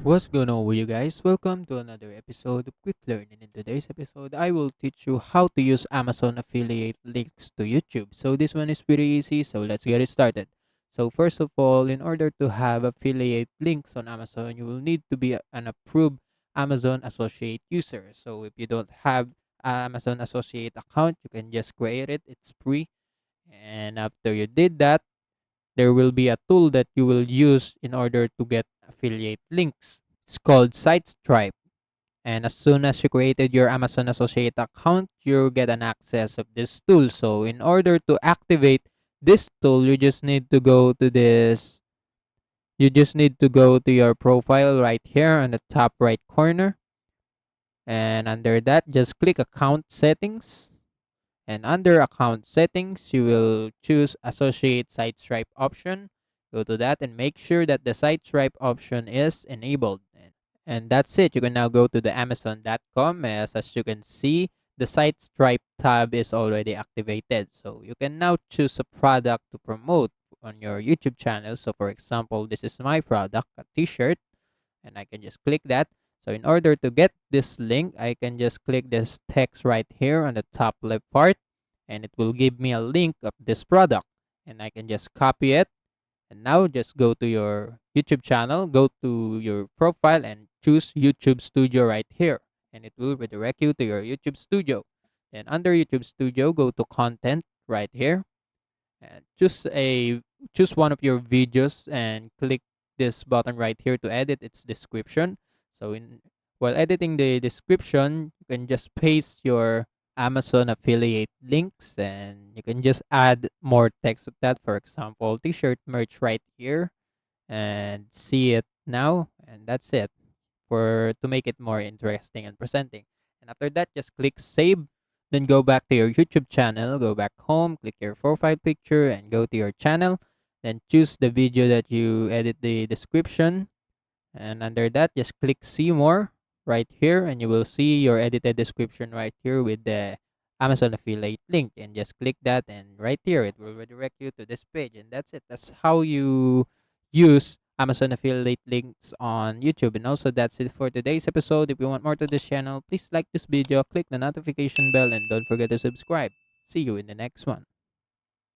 What's going on with you guys? Welcome to another episode of Quick Learning. In today's episode, I will teach you how to use Amazon affiliate links to YouTube. So this one is pretty easy, so let's get it started. So first of all, in order to have affiliate links on Amazon, you will need to be an approved Amazon Associate user. So if you don't have Amazon Associate account, you can just create it. It's free. And after you did that, there will be a tool that you will use in order to get affiliate links. It's called SiteStripe. And as soon as you created your Amazon Associate account, you get an access of this tool. So in order to activate this tool, you just need to go to your profile right here on the top right corner. And under that, just click account settings. And under account settings, you will choose associate SiteStripe option. Go to that and make sure that the SiteStripe option is enabled. And that's it. You can now go to the Amazon.com. As you can see, the SiteStripe tab is already activated. So you can now choose a product to promote on your YouTube channel. So for example, this is my product, a t-shirt, and I can just click that. So in order to get this link, I can just click this text right here on the top left part, and it will give me a link of this product. And I can just copy it. And now just go to your YouTube channel, go to your profile and choose YouTube Studio right here. And it will redirect you to your YouTube Studio. Then under YouTube Studio, go to content right here and choose one of your videos and click this button right here to edit its description. So in while editing the description, you can just paste your Amazon affiliate links and you can just add more text of that. For example, t-shirt merch right here and see it now, and that's it for to make it more interesting and presenting. And after that, just click save. Then go back to your YouTube channel, go back home, click your profile picture, and go to your channel. Then choose the video that you edit the description. And under that, just click see more right here, and you will see your edited description right here with the Amazon affiliate link. And just click that, and right here, it will redirect you to this page. And that's it. That's how you use Amazon affiliate links on YouTube. And also, that's it for today's episode. If you want more to this channel, please like this video, click the notification bell, and don't forget to subscribe. See you in the next one.